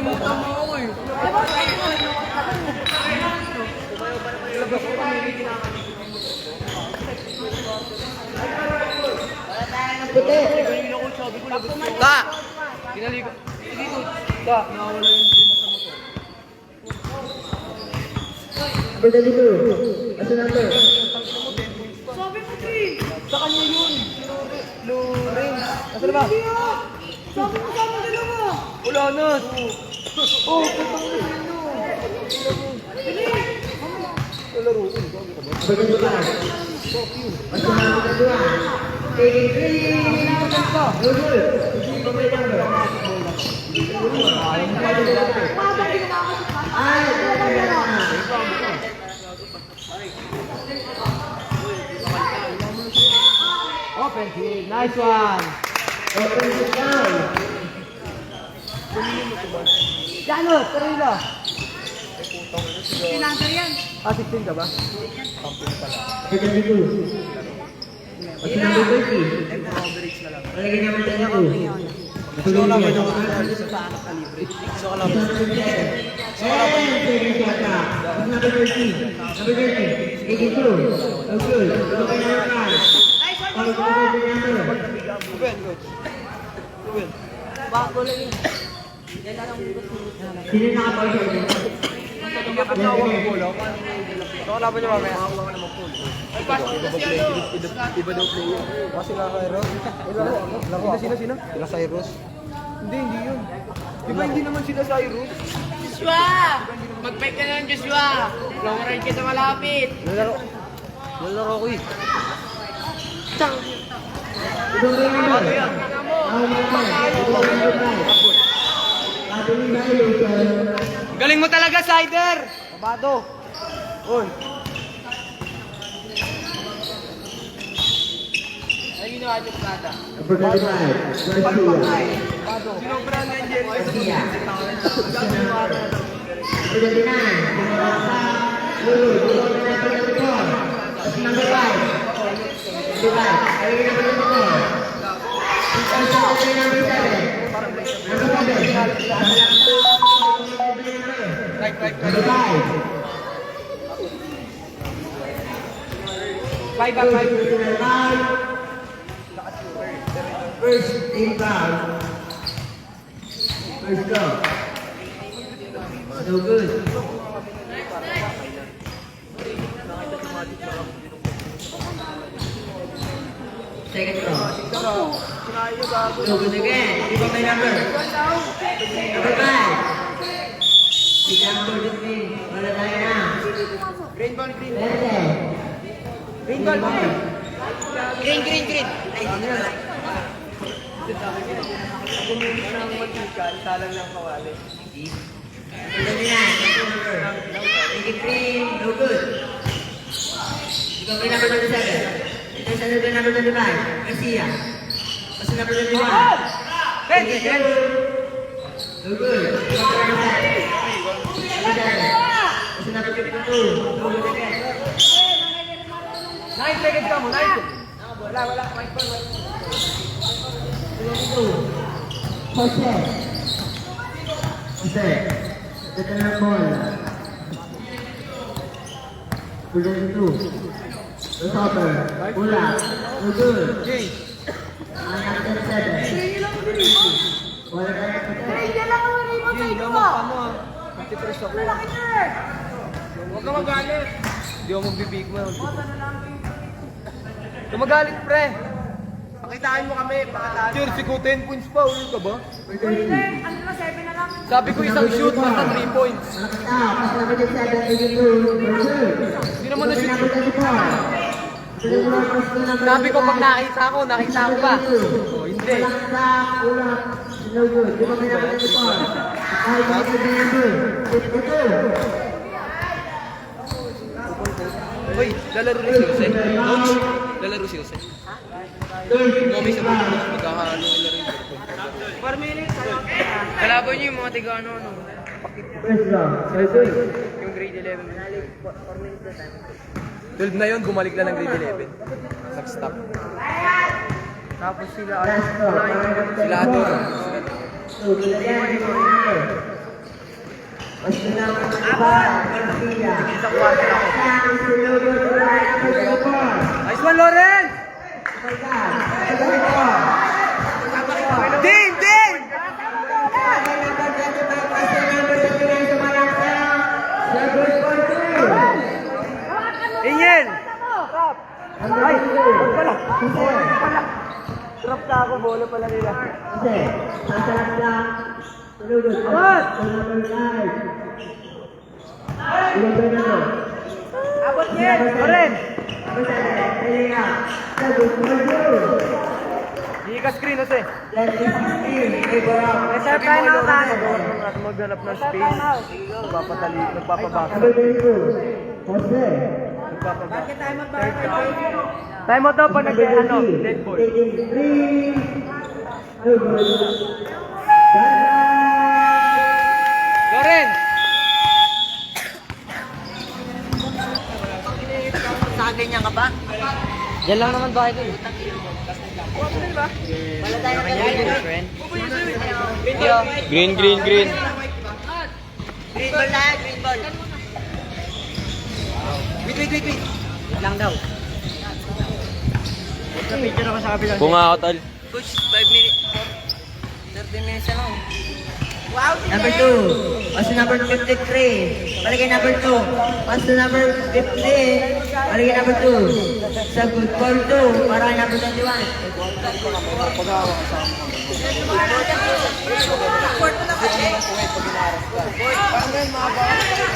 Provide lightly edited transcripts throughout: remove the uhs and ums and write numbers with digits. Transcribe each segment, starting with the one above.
Nakalimutan mo ako eh. Ta! Kinaligo. Dito. Ta! Nakawala yung lima sa motor. Number 32. Asa number? Sabi mo, Tri! Sa kanya yun. Lawrence. Asa na ba? Sabi mo sa mga dalawa. Wala na. Oh, putang na sa inyo. Dali. Lalaro. Number 25. Asa number 22? Taking 3. Google. Number number. Open field. Nice one. Open to down. Janot, Tarila. Kinangker yan. 16 ka ba? Number 22. Asa number 30? Palagay naman 32. So, laban yung sa anak kalibre. So, laban. Second shot na. Number 30. Number 30. 82. Okay. Ito kayo na naman. Ruben, coach. Ruben. Bago lang yun. Yan lang ang bukas. Sino nakapag-shot? Hindi ka patawag ng bola. So, laban niya mamaya. Makakuha ka naman pool. Ay, pass mo na siya, no? Iba daw player. Kasi sila Cyrus. Sino? Sila Cyrus. Hindi yun. Di ba hindi naman sila Cyrus? Joshua! Mag-fight ka naman, Joshua! Long ride ka sa malapit. Nalaro ko eh. Ito kayo naman. Galing mo talaga, Sider! Babado. Uy. Ay, ginawa niyo plata. Number 35. Garcia. Babado. Sinobra na yung Jerry. Garcia. Number 39. Lulu. Number 5. Number 5. Number 5 back, 5. First inbound. First go. No good. Second throw. No good again. Give up my number. Number 5. Big number between. Wala tayo na. Green ball. Pwede. Green ball. Green. Guminis ng matika, isalang ng kawali. Pwede na. Take it green. No good. Give up my number 27. Ito sa number 25. Garcia. Kasi number 21. Take it good. No good. Give up my number 27. Kasi number 52. No good again. 9 seconds ka mo, 9. Wala. Mike ball. 22. Jose. Ito na ang ball. 22. The stopper. Pula. No good. Okay. Ang after 7. Wala tayo na Ay, yan lang ang wala mo sa Hindi inyo. mo ano. 50% ako. Malaki sir. Huwag ka magalit. Hindi ako magbibig mo. Kumagalit, pre. Pakitaan mo kami. Sir, sigo 10 points pa. Ulit ka ba? Pwede, ano na, 7 na lang. Sabi ko isang shoot, basta 3 points. Pas number 7. 82. Hindi naman na shoot. Number 24. Sabi ko pag nakita ko ba? Oh, hindi. Ulang. No good. Di ba may number 24? Ay, bakit may number? 52. Uy, lalaro rin si Jose. Coach, lalaro si Jose. Mami sa mga magkakano lalaro yung 4 minutes. Kalaban niyo yung mga tiga ano. First round. Yung grade 11. 12 na yun, bumalik na ng grade 11. Nag-stop. Tapos sila, Last round. sila Ador. So, good again. Garcia. Sang sinugod para kay number 34. Nice one, Lawrence! Din! Din! Ingel! Ay! Wag pala! Trap na ako, bola pala nila. Kasi, sasarap lang. Sinugod. What? Number 9. Number 9. Abot niya! Lawrence! Hindi ka screen kasi. Reserve tayo na tayo. At maghanap ng space. Nagpapatali, nagpapabasa. Nagpapabasa. Time out daw pa nag-ano, dead ball. Lawrence! Sa ganyan ka ba? Yan lang naman ba ito? Wala tayo na Green, green, green. Green ball tayo, green ball. Wait. Wait lang daw. Picture ako sa kabilang. Kung ako, tol. Coach, 5 minutes. 30 minutes na lang. Wow, number 2. Pass to number 53. Balik kay number 2. Pass to number 50. Balik kay number 2. Sa good call 2. Para kay number 21.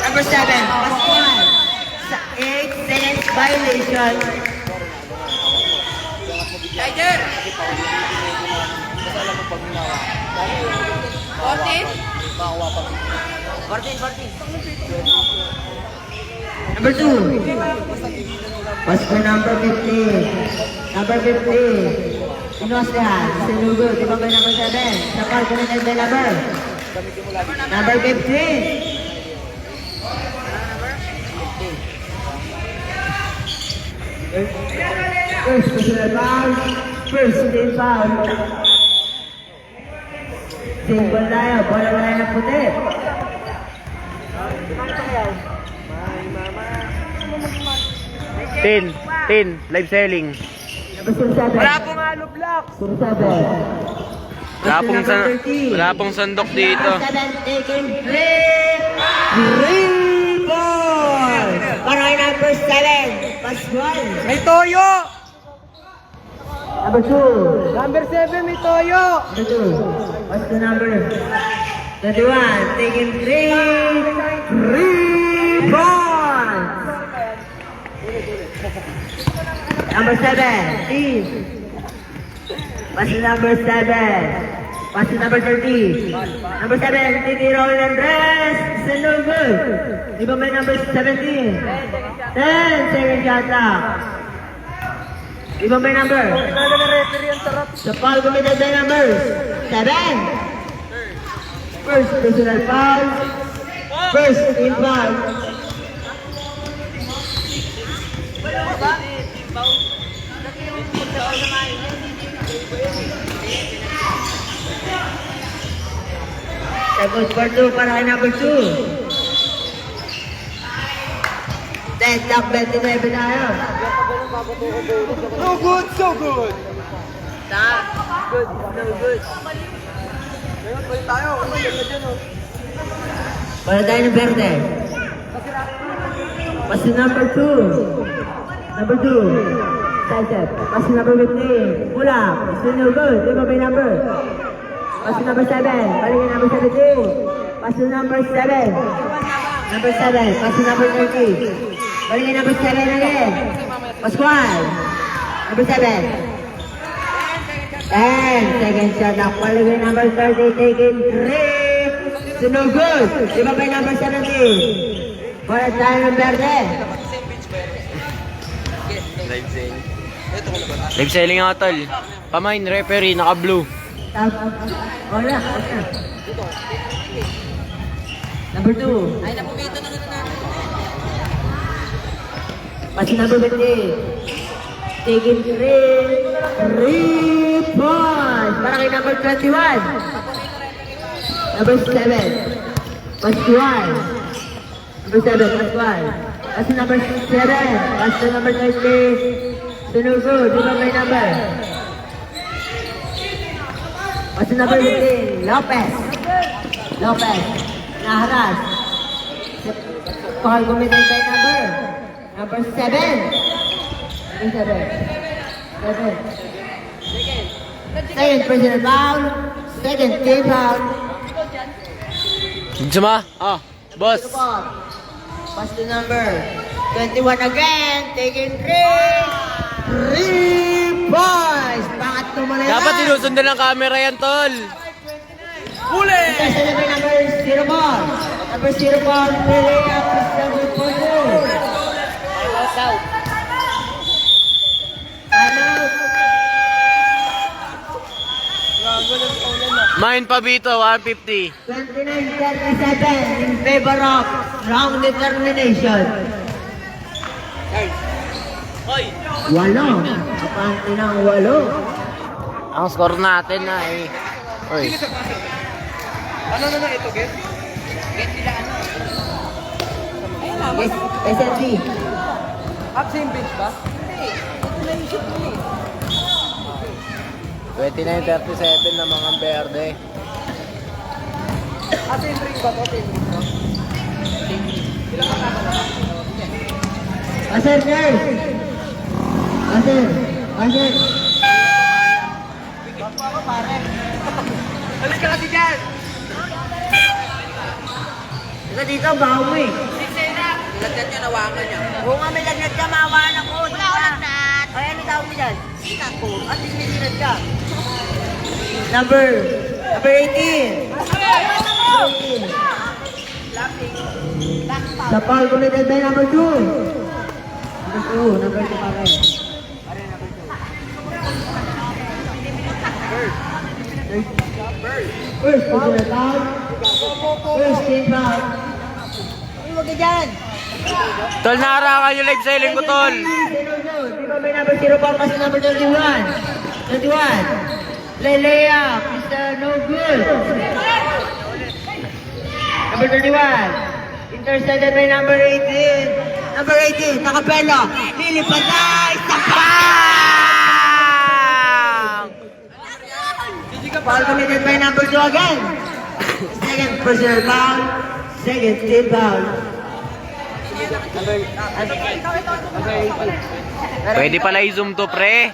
Number 7. Pass 1. Sa 8 seconds violation. Tiger! 14. Number 2. Pass for number 50. Number 50. Inoslehan. Sinugod. Di ba ba number 7? Sa call ko na number. Number 15. First personal foul. First team foul. Single tayo. Bola na ng puti. Tin, live selling. Number 7. Wala pong halo block. 7. Wala pong sandok dito. Number 7 taking three ball. Para kay number 7. Pascual. May toyo! Number 2. Number 7, may toyo! Number 2. What's the number? 21. Taking three balls. Number 7. Team. What's the number 7? What's the number 30? Number 7. Titi Rowan Andres. It's no good. Di ba may number 17? 10 seconds yata. Di ba may number? Kailangan na referee ang sarap. The foul committed by numbers 7. First personal foul. First team foul. Sagot for 2 para kay number 2. 10 top 29 tayo. No good, so good! Good, no good. Ngayon, balik tayo. Ano ganda dyan, oh. Wala tayo ng verde. Pass to number 2. Number 2. Side step. Pass to number 15. Pula. Still no good. Di ba may number? Pass to number 7. Balik kay number 17. Pass to number 7. Number 7. Pass to number 30. Balik kay number 7 again. Pascual. Number 7. 10 second shot na balik kay number 30. Taking 3. So no good. Di ba may number 17? Wala tayo ng verde. Live selling ako, tol. Pamain, referee, naka-blue. Wala. Number 2. Ay, napumito na kita na. Pass number 20. Taking 3 points. Para kay number 21. Number 7. Pascual. Number 7, Pascual. Pass to number 7. Pass to number 30. Sunugo, di ba may number? Pass to number 15, Lopez. Lopez. Naharas. Paul gumitin kay number. Number 7. Number 7. 7. Second personal foul. Second team foul. Sama? Ah, boss. Pass to number 21 again. Taking 3 points. Pangatlo mo na yan. Dapat sinusundan ng camera yan, tol. Huli! Number 04. Number 04. Relay up to 7-4. Timeout. Mine pa Bito, 150. 29-37 in favor of round determination. Walo. Kapante ng 8. Ang score natin na eh. Oy. Ano na ito, Get? Yes, SLB. Half same bench ba? 29-37 na mga Berde. Same ring ba to? Same ring ba? Asir, guys. Asir. Asir. Alis ka kasi dyan! Ika dito, baho mo eh. Lagyan niya, nawakan niya. Oo nga, may lagnat ka, mawakan ako. Wala ako lagnat. Ay, ano tawag mo dyan? Sikat ko. At least may sinad ka. Number 18. Sa Paul committed by number 2. Number 2 pa rin. First, personal foul. First, team foul. Ay, huwag ka dyan. Tol, naharangan yung live selling ko, tol. Di ba may number 0 pa kasi number 21? 21. Lelea, Mr. No good. Number 31. Intercepted by number 18. Number 18, nakapelo. Lilipad na, isa pa! Foul committed by number 2 again. Second personal foul. Second team foul. Pwede pala i-zoom to, pre.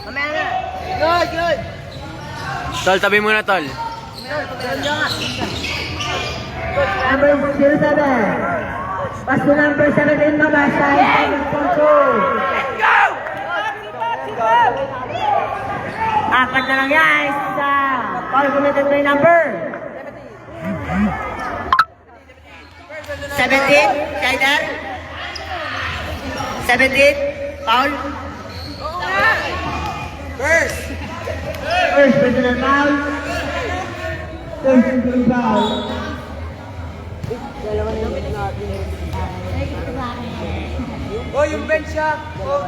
Mamaya na. Good, good. Tol, tabi muna, tol. Number 07. Pass to number 17, Mabasay. Let's go! Apat na lang yan. Isa. Foul committed by number 17. Schneider. 17. Foul. First personal foul. First personal foul. Oh, yung bench siya! Oh!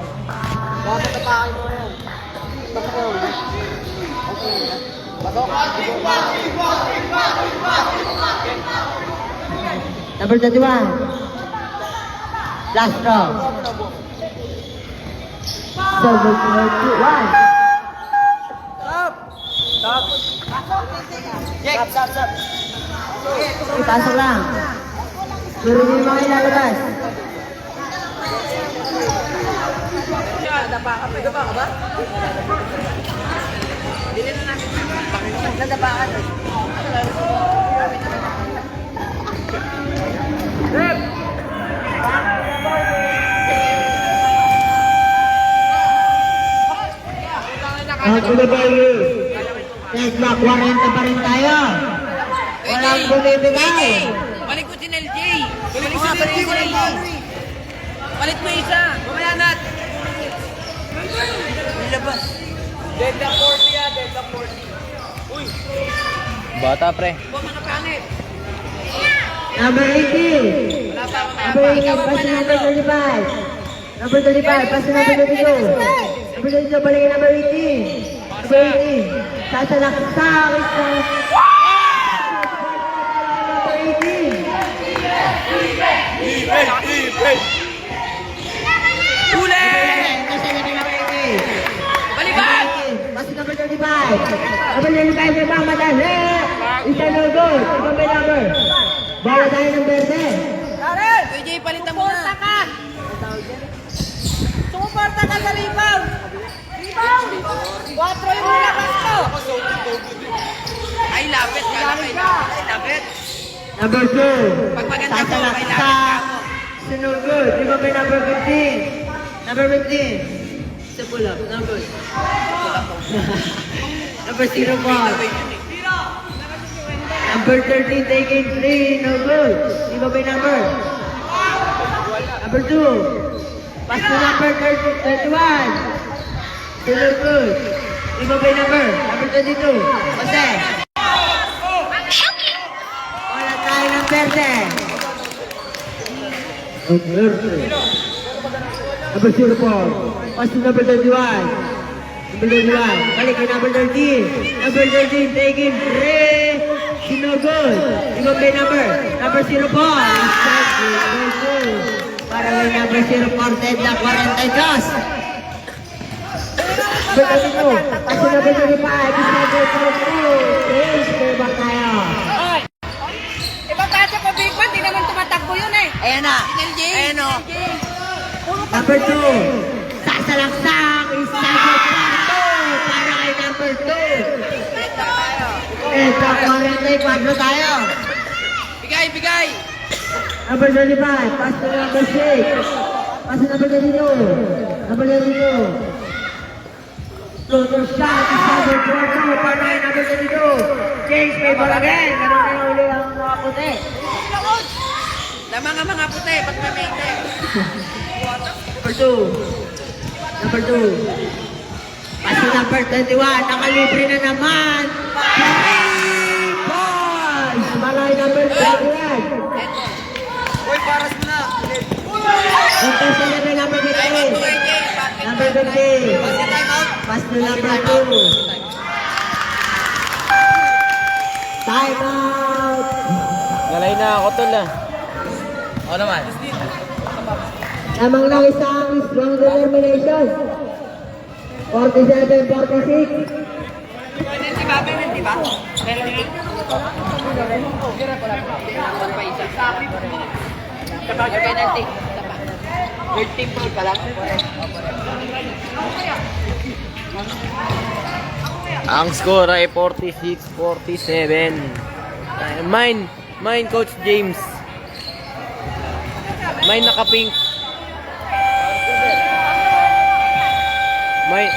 Bakit tapakan mo yan? Number 31. Last draw. 7-1. Stop! Ipasok lang. Pero hindi mga ilalabas. Nadapa ka ba? Dili na natin. Nadapa ka. Rep! Ang tuloy-tuloy. Test back, 40 pa rin tayo. Walang bumibigay. Balik ko si LJ. Balik ko si LJ. Balik mo isa. Mamaya nat. Nilabas. Dead na 40 yan, dead na 40. Uy! Bata, pre. Huwag mga pangit. Number 18. Wala pa mamaya Number pa. 18, pass to number 35. Number 35, pass to number 22. Number 22, balikin number 18. Number 18. Sasalak sa number 18. out. Number 35, nagmamadali. Isa no good. Iba may number. Bala tayo ng berde. KJ, palitan mo na. Sumuporta ka sa rebound. Rebound! 4 yung nilabas ko. Ay, lapit ka na. Lapit. Number 2. Pag maganda po, Sasalak may sa lapit ka mo. Sino good. Iba may number 15. Number 15. Sa pull up. No good. Number 0 ball. Number 13 taking 3. No good. Iba may number. Number 2. Pass to number 31. Sino good. Iba may number. Number 22. Jose. Wala tayo ng verde. Number 04. Pass to number 31. Number 31. Balik kay number 13. Number 13 taking 3. Sino good. Iba may number. Number 04. Number 2. Para may number 04. Ted na 42. Number 32. Pass to number 35. Number 32. Change. May ba tayo? Ipapasok ko, Big Man. Di naman tumatakbo yun eh. Ayan na. LJ. Ayan o. Puro Number 2. Sasalaksak. Isagod pa. Para kay number 2. Ito, 44 tayo. Bigay, bigay. Number 35. Pass to number 6. Pass to number 32. Number 32. Floater shot. Isagod pa. Para kay number 32. Change may ball again. Ganun na yung uli ang mga puti. Tama nga mga puti. Ba't may maintain? Number 2. Number 2. Pass to number 21. Nakalibre na naman. 3 balls. Malay number 21. Uy, paras mo na. Ito sa level number 15. Number 15. Pass to number 2. Time out. Galay na ako tol ah. Oo naman. Lamang lang isang strong determination. 47-46. Si Baba yun, di ba? Pero yun. Dapat pa isa. Kapag yung penalty. Dapat. Third team pro pa lang. Ang score ay 46-47. Mine Coach James. Mine nakapink.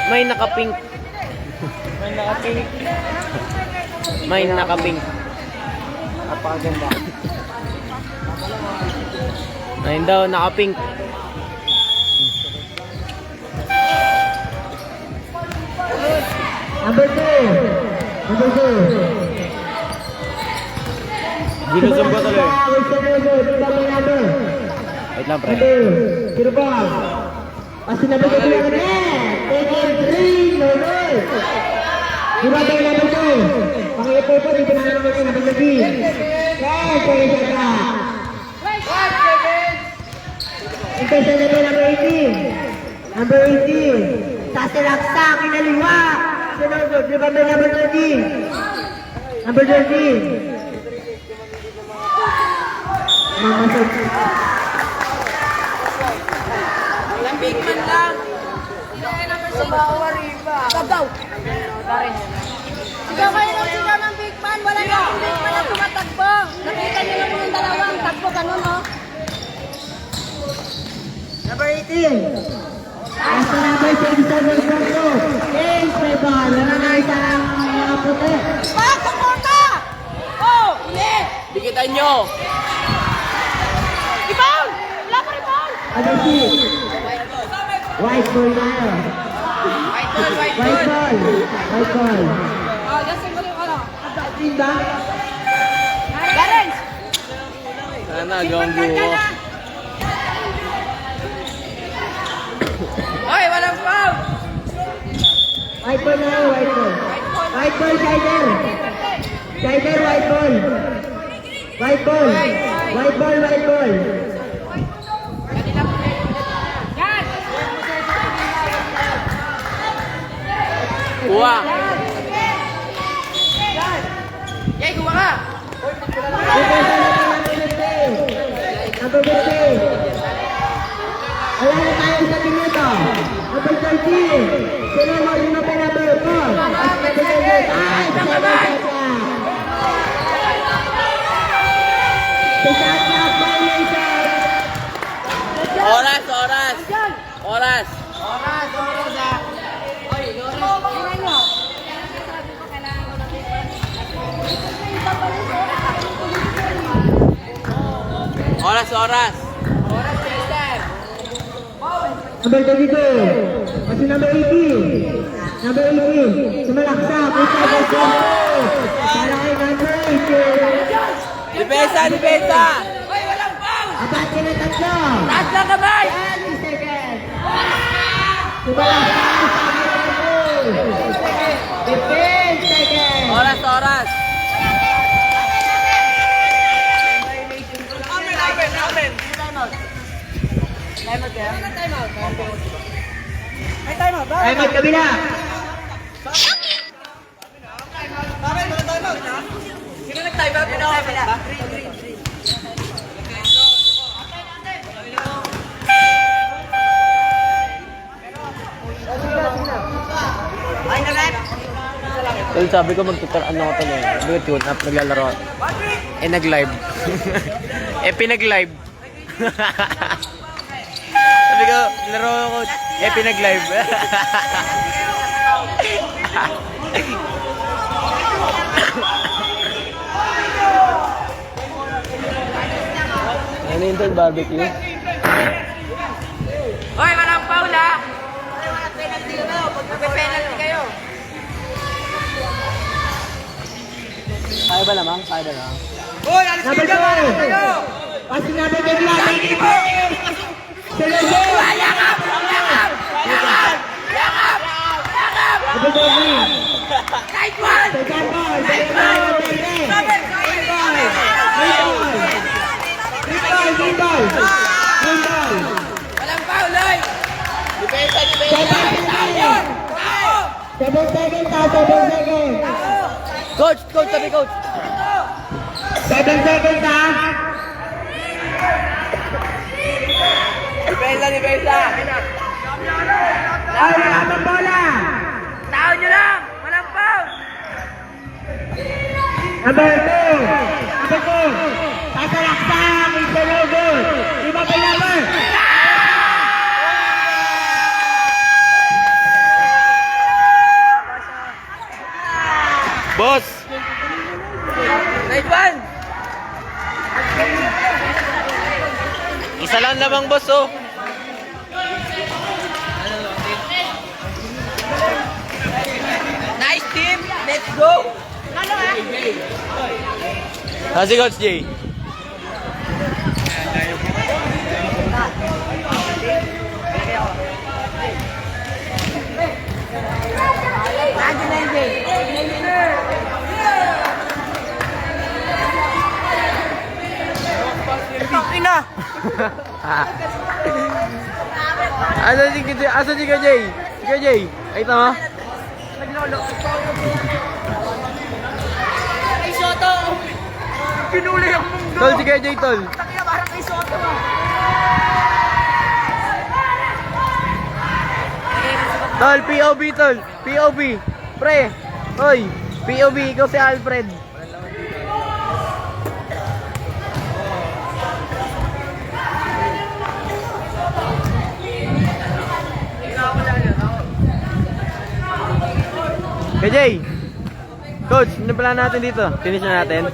Mine nakapink. Mine nakapink. Napakaganda. Mine daw nakapink. Number 2. Number 2. Ginusum ko tuloy. Number. Wait lang pre. Zero ball. Pass to number 2 again. Taking 3. No good. Number 2. Pangipo po. Dito na number 2. Number 3. Yes, okay siya ka. Ito sa number 18. Number 18. Sasalaksak. Kinaliwa. Sinugod. Number 13. Number 13. Mamasok. Walang big man lang. Sino kayo number 6? Sabaw. Sigaw kayo ng sigaw ng big man. Wala na akong big man na tumatakbo. Nakita niyo lang yung dalawang takbo ganun, oh. Number 18. Basta number 27 Bronco. James may ball. Wala na isang mga puti. Pak! Suporta! Oh! Hindi! Dikitan nyo. Rebound! Wala pa rebound! Number 6. White ball na yun. White ball, white White ball. ball. White ball. Oh, lasing mo rin ano. Team ba? Lawrence! Sana gawang buo. Oy, walang foul! White ball na yun. White ball. White ball, Shider. Shider, white ball. White ball. White ball, white ball. Kuha. Jay, kuha ka. Number 15. Wala na tayo sa minuto. Number 13. Sinama yung number 4. Ay, sabay! Oras, oras! Oras! Oras, oras! Number 22. Kasi number 18. Number 18. Sumalaksak. Para kay number 18. Depensa, depensa! Hoy, walang foul! Abat sila tatlo. Taas lang kamay! 10 seconds. Sumalaksak. 15 seconds. Oras, oras! Ay, magkabila. Sino nag-time out? Nag-time out. Ay, na-rep! Tol, sabi ko magtuturan ako tol eh. Sabi ko tune up, naglalaro ako. Eh, nag-live. Eh, pinag-live. Sabi ko, laro ako. Eh, pinag-live. Ano yun tol, barbecue? Hoy, walang foul ha! Walang penalty kayo. Magpe-penalty kayo. Kaya ba lamang? Kaya ba lamang? Hoy, alis kayo dyan! Alis kayo! Kasi namin bigla. Sila go. Yakap! Yakap! Yakap! Yakap! Yakap! Number 13. Right one! Second ball. Second ball. Green ball. Green ball. Walang foul, hoy! Depensa, depensa! 7 seconds. 7 seconds. Coach! Coach! Sabi coach! 7 seconds ha. Depensa, depensa! Ay, wala pang bola. Tao nyo lang! Walang foul! Number 2. Number 2. Sasalaksak. Mr. Logan. Iba kay number. Boss! Right one! Isa lang lamang boss oh! Nice team! Let's go! Si Coach Jay. Nandiyan na yung Jay. Ina! Asa si Jay? Si Jay? Ay, tama? Kay Soto! Pinuli ang mundo! Tol, si Jay, tol. Takina parang kay Soto! Tol, POV, tol. POV. Pre. Hoy. POV, ikaw si Alfred. KJ. Coach, ano pala natin dito? Finish na natin?